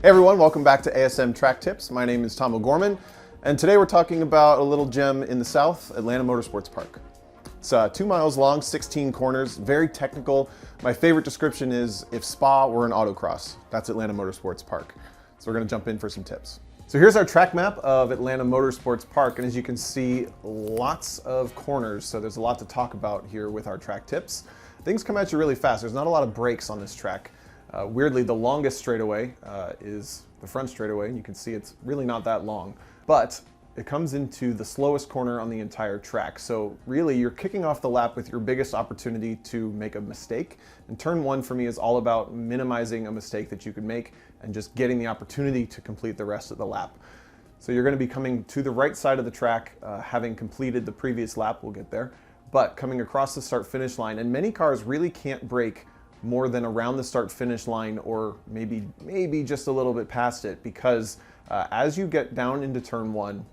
Hey everyone, welcome back to ASM Track Tips. My name is Tomo Gorman, and today we're talking about a little gem in the south, Atlanta Motorsports Park. It's 2 miles long, 16 corners, very technical. My favorite description is if Spa were an autocross. That's Atlanta Motorsports Park. So we're gonna jump in for some tips. So here's our track map of Atlanta Motorsports Park, and as you can see, lots of corners, so there's a lot to talk about here with our track tips. Things come at you really fast. There's not a lot of brakes on this track. Weirdly, the longest straightaway is the front straightaway, and you can see it's really not that long, but it comes into the slowest corner on the entire track. So really, you're kicking off the lap with your biggest opportunity to make a mistake. And turn one for me is all about minimizing a mistake that you could make and just getting the opportunity to complete the rest of the lap. So you're going to be coming to the right side of the track, having completed the previous lap, we'll get there, but coming across the start-finish line, and many cars really can't brake more than around the start-finish line, or maybe just a little bit past it, because as you get down into turn one,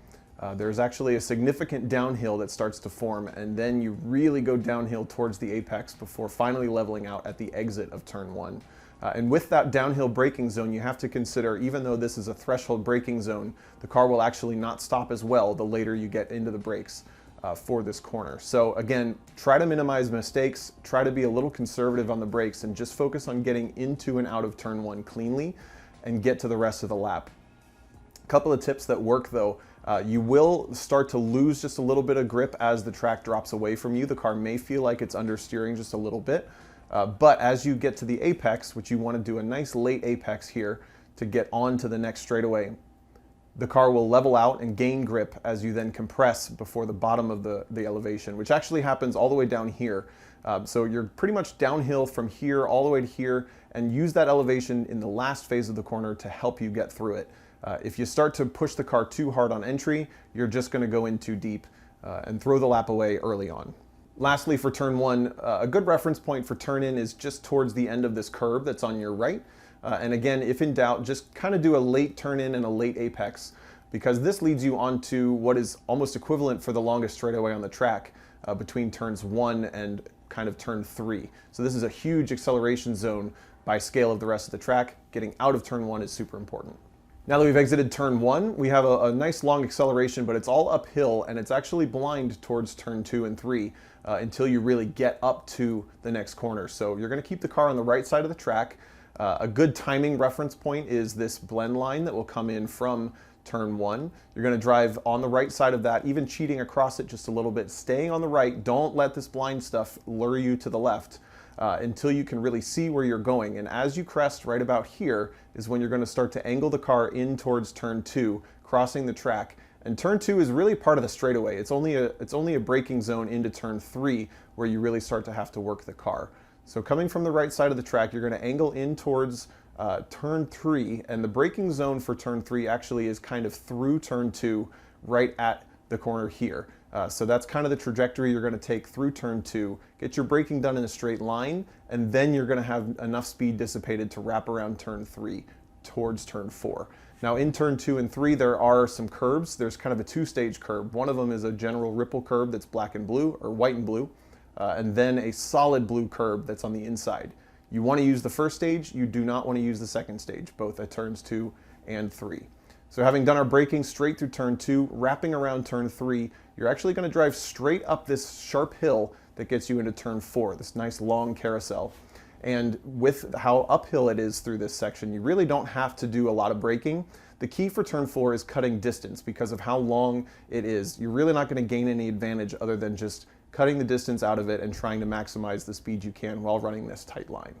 there's actually a significant downhill that starts to form, and then you really go downhill towards the apex before finally leveling out at the exit of turn one. And with that downhill braking zone, you have to consider, even though this is a threshold braking zone, the car will actually not stop as well the later you get into the brakes for this corner. So again, try to minimize mistakes, try to be a little conservative on the brakes, and just focus on getting into and out of turn one cleanly and get to the rest of the lap. A couple of tips that work though, you will start to lose just a little bit of grip as the track drops away from you. The car may feel like it's understeering just a little bit, but as you get to the apex, which you want to do a nice late apex here to get on to the next straightaway, the car will level out and gain grip as you then compress before the bottom of the elevation, which actually happens all the way down here. So you're pretty much downhill from here all the way to here, and use that elevation in the last phase of the corner to help you get through it. If you start to push the car too hard on entry, you're just going to go in too deep and throw the lap away early on. Lastly, for turn one, a good reference point for turn in is just towards the end of this curve that's on your right. And again, if in doubt, just kind of do a late turn in and a late apex, because this leads you onto what is almost equivalent for the longest straightaway on the track between turns one and kind of turn three. So this is a huge acceleration zone by scale of the rest of the track. Getting out of turn one is super important. Now that we've exited turn one, we have a nice long acceleration, but it's all uphill, and it's actually blind towards turn two and three until you really get up to the next corner. So you're going to keep the car on the right side of the track. A good timing reference point is this blend line that will come in from turn one. You're going to drive on the right side of that, even cheating across it just a little bit, staying on the right. Don't let this blind stuff lure you to the left until you can really see where you're going. And as you crest right about here is when you're going to start to angle the car in towards turn two, crossing the track. And turn two is really part of the straightaway. It's only a braking zone into turn three where you really start to have to work the car. So coming from the right side of the track, you're going to angle in towards turn three, and the braking zone for turn three actually is kind of through turn two, right at the corner here. So that's kind of the trajectory you're going to take through turn two, get your braking done in a straight line, and then you're going to have enough speed dissipated to wrap around turn three towards turn four. Now in turn two and three, there are some curbs. There's kind of a two-stage curb. One of them is a general ripple curb that's black and blue, or white and blue. And then a solid blue curb that's on the inside. You want to use the first stage, you do not want to use the second stage, both at turns two and three. So having done our braking straight through turn two, wrapping around turn three, you're actually going to drive straight up this sharp hill that gets you into turn four, this nice long carousel. And with how uphill it is through this section, you really don't have to do a lot of braking. The key for turn four is cutting distance because of how long it is. You're really not going to gain any advantage other than just cutting the distance out of it and trying to maximize the speed you can while running this tight line.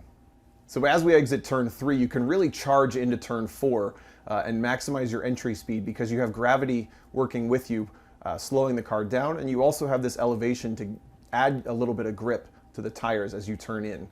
So as we exit turn three, you can really charge into turn four and maximize your entry speed because you have gravity working with you, slowing the car down, and you also have this elevation to add a little bit of grip to the tires as you turn in.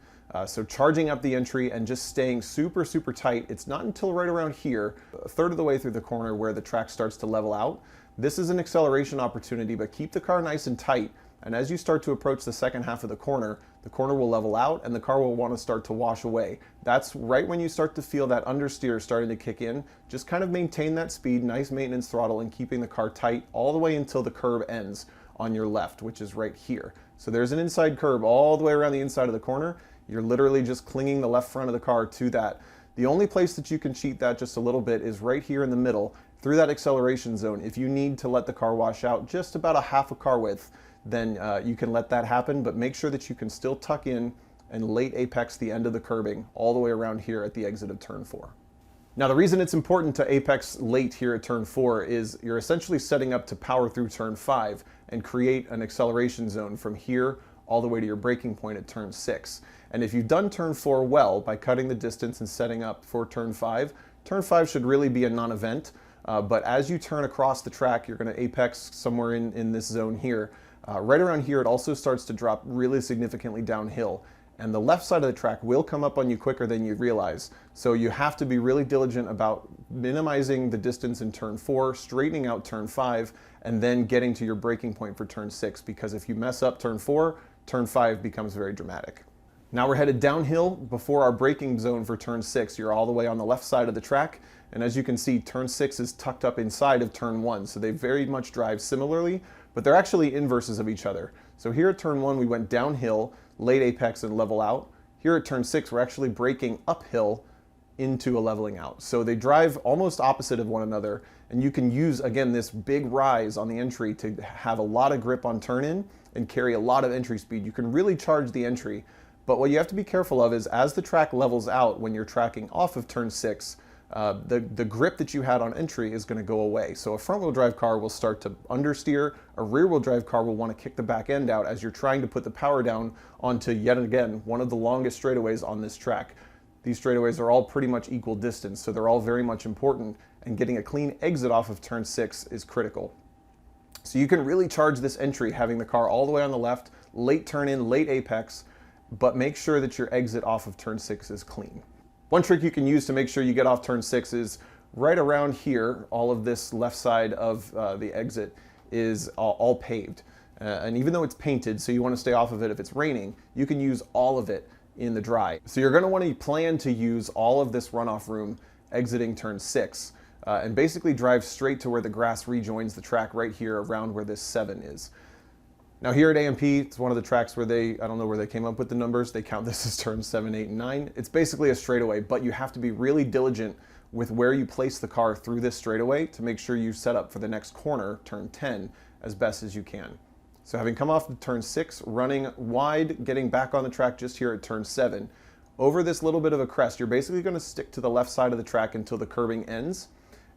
So charging up the entry and just staying super, super tight. It's not until right around here, a third of the way through the corner, where the track starts to level out. This is an acceleration opportunity, but keep the car nice and tight. And as you start to approach the second half of the corner will level out and the car will want to start to wash away. That's right when you start to feel that understeer starting to kick in. Just kind of maintain that speed, nice maintenance throttle, and keeping the car tight all the way until the curve ends on your left, which is right here. So there's an inside curve all the way around the inside of the corner. You're literally just clinging the left front of the car to that. The only place that you can cheat that just a little bit is right here in the middle, through that acceleration zone. If you need to let the car wash out just about a half a car width, then you can let that happen, but make sure that you can still tuck in and late apex the end of the curbing all the way around here at the exit of turn 4. Now, the reason it's important to apex late here at turn 4 is you're essentially setting up to power through turn 5 and create an acceleration zone from here all the way to your braking point at turn 6. And if you've done turn 4 well by cutting the distance and setting up for turn 5 should really be a non-event. But as you turn across the track, you're going to apex somewhere in this zone here. Right around here, it also starts to drop really significantly downhill. And the left side of the track will come up on you quicker than you realize. So you have to be really diligent about minimizing the distance in turn 4, straightening out turn 5, and then getting to your braking point for turn 6. Because if you mess up turn 4, turn 5 becomes very dramatic. Now we're headed downhill before our braking zone for turn 6. You're all the way on the left side of the track. And as you can see, turn 6 is tucked up inside of turn 1. So they very much drive similarly, but they're actually inverses of each other. So here at turn 1, we went downhill, late apex and level out. Here at turn 6, we're actually braking uphill into a leveling out. So they drive almost opposite of one another, and you can use, again, this big rise on the entry to have a lot of grip on turn in and carry a lot of entry speed. You can really charge the entry, but what you have to be careful of is as the track levels out when you're tracking off of turn 6, the grip that you had on entry is going to go away. So a front wheel drive car will start to understeer, a rear wheel drive car will want to kick the back end out as you're trying to put the power down onto, yet again, one of the longest straightaways on this track. These straightaways are all pretty much equal distance, so they're all very much important, and getting a clean exit off of turn 6 is critical. So you can really charge this entry having the car all the way on the left, late turn in, late apex, but make sure that your exit off of turn 6 is clean. One trick you can use to make sure you get off turn 6 is right around here, all of this left side of the exit is all paved. And even though it's painted, so you want to stay off of it if it's raining, you can use all of it in the dry. So you're going to want to plan to use all of this runoff room exiting turn 6 and basically drive straight to where the grass rejoins the track right here around where this 7 is. Now here at AMP, it's one of the tracks where I don't know where they came up with the numbers, they count this as turns 7, 8, and 9. It's basically a straightaway, but you have to be really diligent with where you place the car through this straightaway to make sure you set up for the next corner, turn 10, as best as you can. So having come off of turn 6, running wide, getting back on the track just here at turn 7, over this little bit of a crest, you're basically going to stick to the left side of the track until the curbing ends.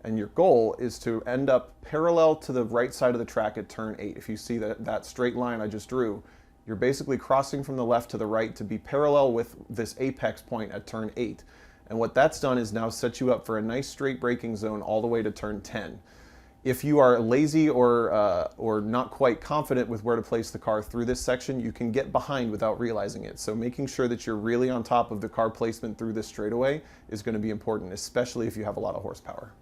And your goal is to end up parallel to the right side of the track at turn 8. If you see that straight line I just drew, you're basically crossing from the left to the right to be parallel with this apex point at turn 8. And what that's done is now set you up for a nice straight braking zone all the way to turn 10. If you are lazy or not quite confident with where to place the car through this section, you can get behind without realizing it. So making sure that you're really on top of the car placement through this straightaway is going to be important, especially if you have a lot of horsepower.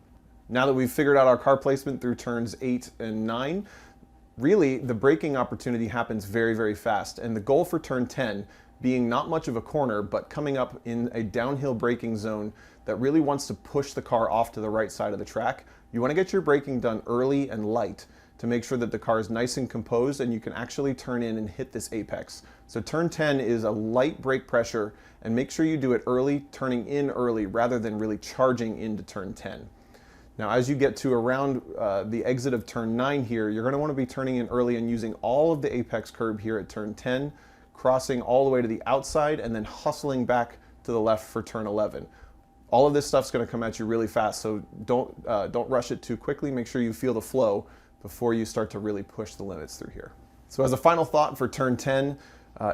Now that we've figured out our car placement through turns 8 and 9, really the braking opportunity happens very, very fast. And the goal for turn 10 being not much of a corner, but coming up in a downhill braking zone that really wants to push the car off to the right side of the track, you want to get your braking done early and light to make sure that the car is nice and composed and you can actually turn in and hit this apex. So turn 10 is a light brake pressure, and make sure you do it early, turning in early rather than really charging into turn 10. Now, as you get to around the exit of turn 9 here, you're going to want to be turning in early and using all of the apex curb here at turn 10, crossing all the way to the outside and then hustling back to the left for turn 11. All of this stuff's going to come at you really fast, so don't rush it too quickly. Make sure you feel the flow before you start to really push the limits through here. So as a final thought for turn 10,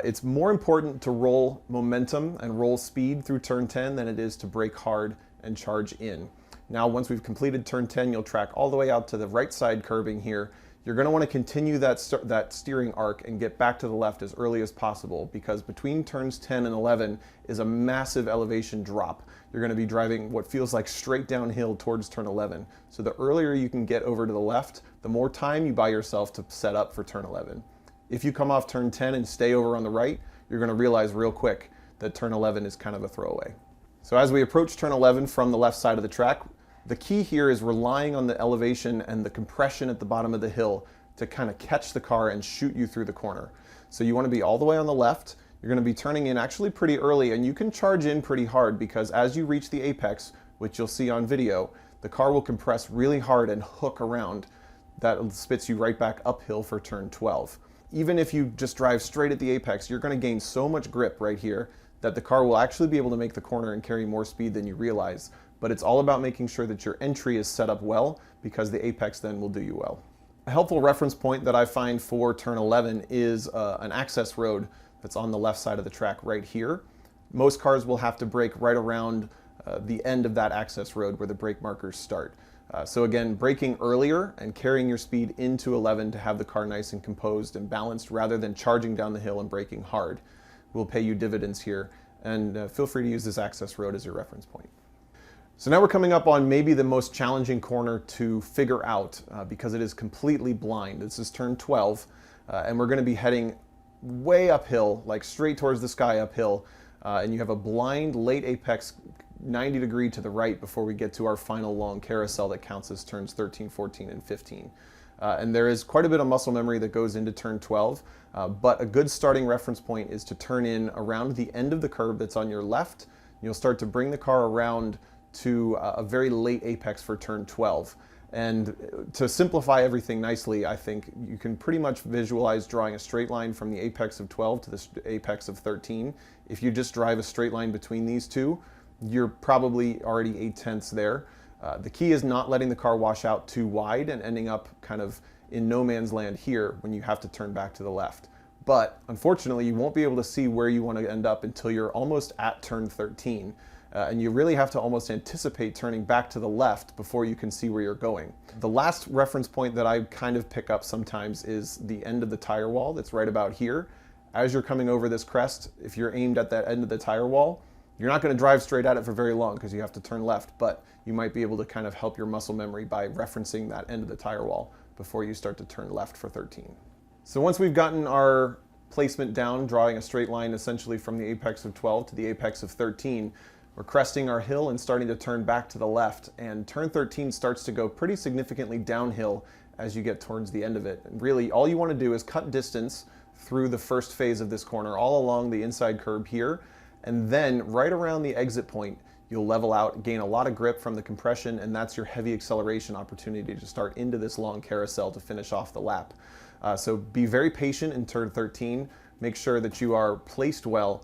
it's more important to roll momentum and roll speed through turn 10 than it is to brake hard and charge in. Now, once we've completed turn 10, you'll track all the way out to the right side curbing here. You're going to want to continue that steering arc and get back to the left as early as possible, because between turns 10 and 11 is a massive elevation drop. You're going to be driving what feels like straight downhill towards turn 11. So the earlier you can get over to the left, the more time you buy yourself to set up for turn 11. If you come off turn 10 and stay over on the right, you're going to realize real quick that turn 11 is kind of a throwaway. So as we approach turn 11 from the left side of the track, the key here is relying on the elevation and the compression at the bottom of the hill to kind of catch the car and shoot you through the corner. So you want to be all the way on the left. you're going to be turning in actually pretty early, and you can charge in pretty hard because as you reach the apex, which you'll see on video, the car will compress really hard and hook around. That spits you right back uphill for turn 12. Even if you just drive straight at the apex, you're going to gain so much grip right here that the car will actually be able to make the corner and carry more speed than you realize. But it's all about making sure that your entry is set up well, because the apex then will do you well. A helpful reference point that I find for turn 11 is an access road that's on the left side of the track right here. Most cars will have to brake right around the end of that access road where the brake markers start. So again, braking earlier and carrying your speed into 11 to have the car nice and composed and balanced rather than charging down the hill and braking hard will pay you dividends here. And feel free to use this access road as your reference point. So now we're coming up on maybe the most challenging corner to figure out because it is completely blind. This is turn 12, and we're going to be heading way uphill, like straight towards the sky uphill, and you have a blind late apex 90 degree to the right before we get to our final long carousel that counts as turns 13, 14, and 15. And there is quite a bit of muscle memory that goes into turn 12, but a good starting reference point is to turn in around the end of the curve that's on your left. You'll start to bring the car around to a very late apex for turn 12. And to simplify everything nicely, I think you can pretty much visualize drawing a straight line from the apex of 12 to the apex of 13. If you just drive a straight line between these two, you're probably already 8/10 there. The key is not letting the car wash out too wide and ending up kind of in no man's land here when you have to turn back to the left. But unfortunately, you won't be able to see where you want to end up until you're almost at turn 13. And you really have to almost anticipate turning back to the left before you can see where you're going. The last reference point that I kind of pick up sometimes is the end of the tire wall that's right about here. As you're coming over this crest, if you're aimed at that end of the tire wall, you're not going to drive straight at it for very long because you have to turn left, but you might be able to kind of help your muscle memory by referencing that end of the tire wall before you start to turn left for 13. So once we've gotten our placement down, drawing a straight line essentially from the apex of 12 to the apex of 13, we're cresting our hill and starting to turn back to the left, and turn 13 starts to go pretty significantly downhill as you get towards the end of it. And really, all you want to do is cut distance through the first phase of this corner, all along the inside curb here, and then right around the exit point, you'll level out, gain a lot of grip from the compression, and that's your heavy acceleration opportunity to start into this long carousel to finish off the lap. So be very patient in turn 13, make sure that you are placed well,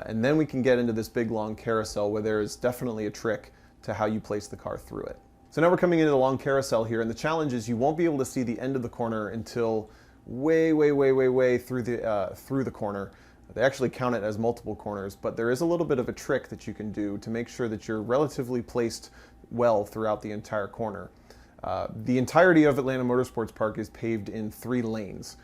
and then we can get into this big long carousel where there is definitely a trick to how you place the car through it. So now we're coming into the long carousel here, and the challenge is you won't be able to see the end of the corner until way through the corner. They actually count it as multiple corners, but there is a little bit of a trick that you can do to make sure that you're relatively placed well throughout the entire corner. The entirety of Atlanta Motorsports Park is paved in 3 lanes.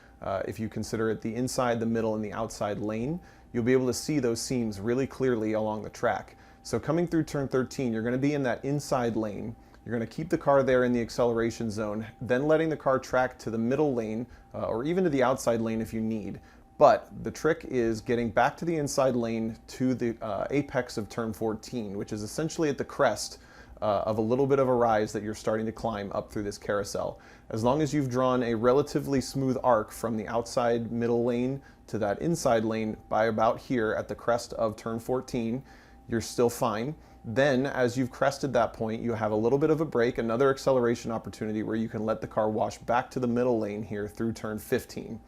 If you consider it the inside, the middle, and the outside lane, you'll be able to see those seams really clearly along the track. So coming through turn 13, you're going to be in that inside lane. You're going to keep the car there in the acceleration zone, then letting the car track to the middle lane or even to the outside lane if you need. But the trick is getting back to the inside lane to the apex of turn 14, which is essentially at the crest of a little bit of a rise that you're starting to climb up through this carousel. As long as you've drawn a relatively smooth arc from the outside middle lane to that inside lane by about here at the crest of turn 14, you're still fine. Then as you've crested that point, you have a little bit of a break, another acceleration opportunity where you can let the car wash back to the middle lane here through turn 15.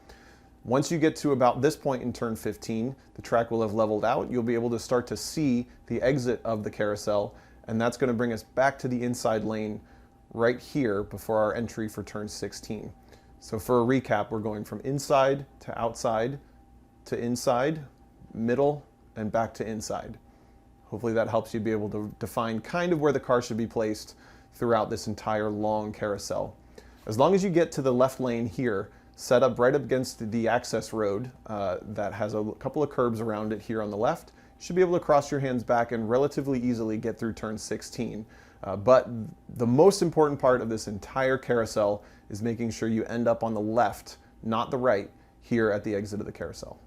Once you get to about this point in turn 15, the track will have leveled out. You'll be able to start to see the exit of the carousel, and that's going to bring us back to the inside lane right here before our entry for turn 16. So for a recap, we're going from inside to outside to inside, middle, and back to inside. Hopefully that helps you be able to define kind of where the car should be placed throughout this entire long carousel. As long as you get to the left lane here, set up right up against the access road that has a couple of curbs around it here on the left, you should be able to cross your hands back and relatively easily get through turn 16. But the most important part of this entire carousel is making sure you end up on the left, not the right, here at the exit of the carousel.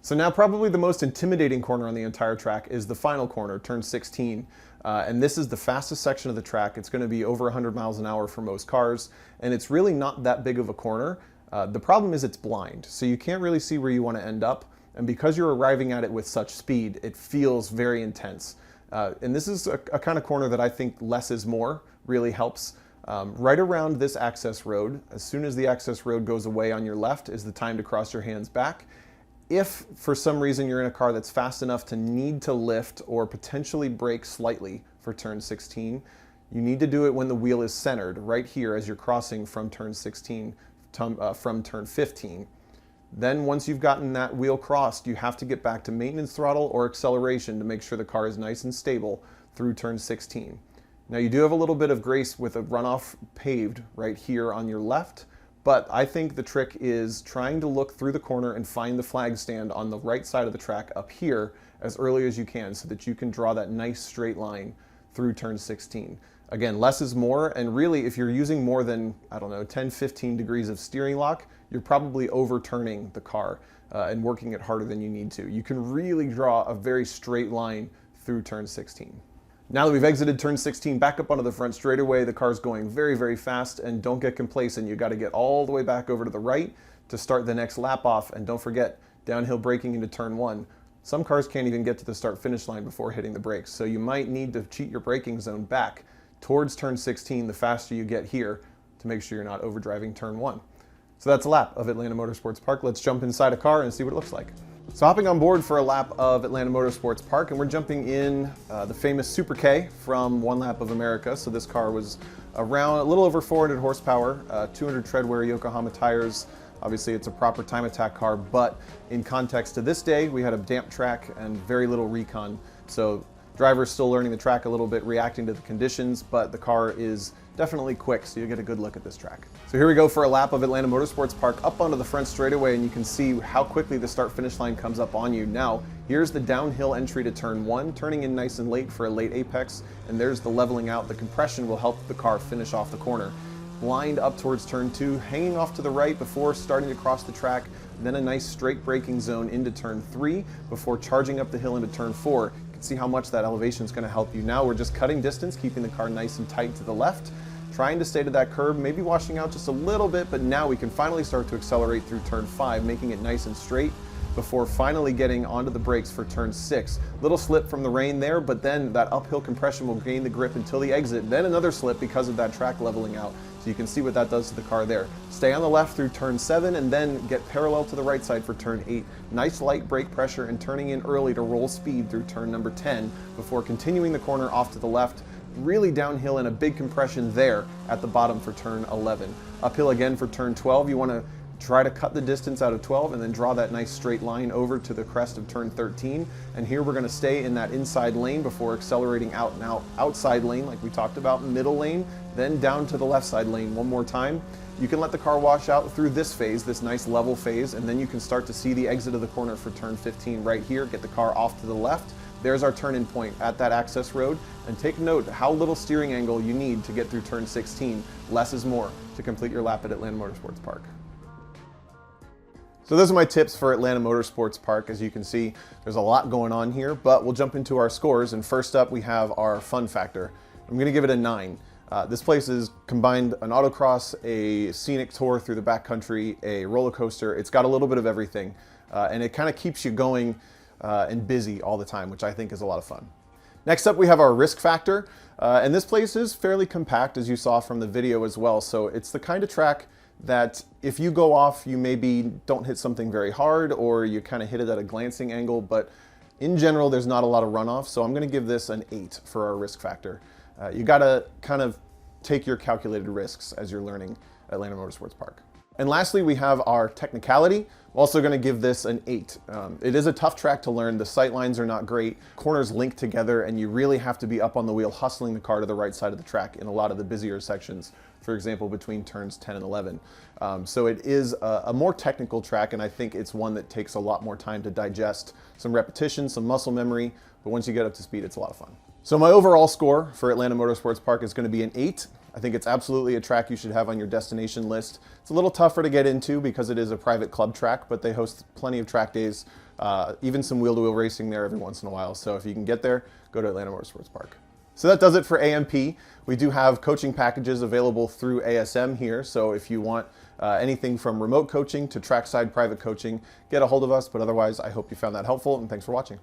So now probably the most intimidating corner on the entire track is the final corner, turn 16. And this is the fastest section of the track. It's going to be over 100 miles an hour for most cars, and it's really not that big of a corner. The problem is it's blind, so you can't really see where you want to end up. And because you're arriving at it with such speed, it feels very intense. And this is a kind of corner that I think less is more really helps. Right around this access road, as soon as the access road goes away on your left is the time to cross your hands back. If for some reason you're in a car that's fast enough to need to lift or potentially brake slightly for turn 16, you need to do it when the wheel is centered right here as you're crossing from turn 16 from turn 15. Then once you've gotten that wheel crossed, you have to get back to maintenance throttle or acceleration to make sure the car is nice and stable through turn 16. Now you do have a little bit of grace with a runoff paved right here on your left, but I think the trick is trying to look through the corner and find the flag stand on the right side of the track up here as early as you can so that you can draw that nice straight line through turn 16. Again, less is more, and really if you're using more than, I don't know, 10, 15 degrees of steering lock, you're probably overturning the car and working it harder than you need to. You can really draw a very straight line through turn 16. Now that we've exited turn 16, back up onto the front straightaway, the car's going very, very fast, and don't get complacent. You got to get all the way back over to the right to start the next lap off, and don't forget, downhill braking into turn 1. Some cars can't even get to the start-finish line before hitting the brakes, so you might need to cheat your braking zone back towards turn 16 the faster you get here to make sure you're not overdriving turn 1. So that's a lap of Atlanta Motorsports Park. Let's jump inside a car and see what it looks like. So hopping on board for a lap of Atlanta Motorsports Park, and we're jumping in the famous Super K from One Lap of America. So this car was around a little over 400 horsepower, 200 treadwear Yokohama tires. Obviously it's a proper time attack car, but in context to this day, we had a damp track and very little recon. So driver's still learning the track a little bit, reacting to the conditions, but the car is definitely quick, so you get a good look at this track. So here we go for a lap of Atlanta Motorsports Park up onto the front straightaway, and you can see how quickly the start-finish line comes up on you. Now, here's the downhill entry to turn 1, turning in nice and late for a late apex, and there's the leveling out. The compression will help the car finish off the corner. Lined up towards turn 2, hanging off to the right before starting to cross the track, then a nice straight braking zone into turn 3 before charging up the hill into turn 4. You can see how much that elevation is going to help you. Now we're just cutting distance, keeping the car nice and tight to the left, trying to stay to that curb, maybe washing out just a little bit, but now we can finally start to accelerate through turn 5, making it nice and straight before finally getting onto the brakes for turn 6. Little slip from the rain there, but then that uphill compression will gain the grip until the exit, then another slip because of that track leveling out. So you can see what that does to the car there. Stay on the left through turn 7 and then get parallel to the right side for turn 8. Nice light brake pressure and turning in early to roll speed through turn number 10 before continuing the corner off to the left. Really downhill and a big compression there at the bottom for turn 11. Uphill again for turn 12. You want to try to cut the distance out of 12 and then draw that nice straight line over to the crest of turn 13. And here we're going to stay in that inside lane before accelerating out and out. Outside lane like we talked about, middle lane, then down to the left side lane one more time. You can let the car wash out through this phase, this nice level phase, and then you can start to see the exit of the corner for turn 15 right here. Get the car off to the left. There's our turn-in point at that access road, and take note how little steering angle you need to get through turn 16. Less is more to complete your lap at Atlanta Motorsports Park. So those are my tips for Atlanta Motorsports Park. As you can see, there's a lot going on here, but we'll jump into our scores, and first up we have our fun factor. I'm going to give it a 9. This place has combined an autocross, a scenic tour through the backcountry, a roller coaster. It's got a little bit of everything, and it kind of keeps you going and busy all the time, which I think is a lot of fun. Next up we have our risk factor, and this place is fairly compact as you saw from the video as well. So it's the kind of track that if you go off, you maybe don't hit something very hard or you kind of hit it at a glancing angle, but in general there's not a lot of runoff. So I'm going to give this an 8 for our risk factor. You got to kind of take your calculated risks as you're learning Atlanta Motorsports Park. And lastly, we have our technicality. I'm also going to give this an 8. It is a tough track to learn. The sight lines are not great. Corners link together, and you really have to be up on the wheel hustling the car to the right side of the track in a lot of the busier sections, for example, between turns 10 and 11. So it is a more technical track, and I think it's one that takes a lot more time to digest. Some repetition, some muscle memory, but once you get up to speed, it's a lot of fun. So my overall score for Atlanta Motorsports Park is going to be an 8. I think it's absolutely a track you should have on your destination list. It's a little tougher to get into because it is a private club track, but they host plenty of track days, even some wheel-to-wheel racing there every once in a while. So if you can get there, go to Atlanta Motorsports Park. So that does it for AMP. We do have coaching packages available through ASM here. So if you want anything from remote coaching to trackside private coaching, get a hold of us. But otherwise, I hope you found that helpful, and thanks for watching.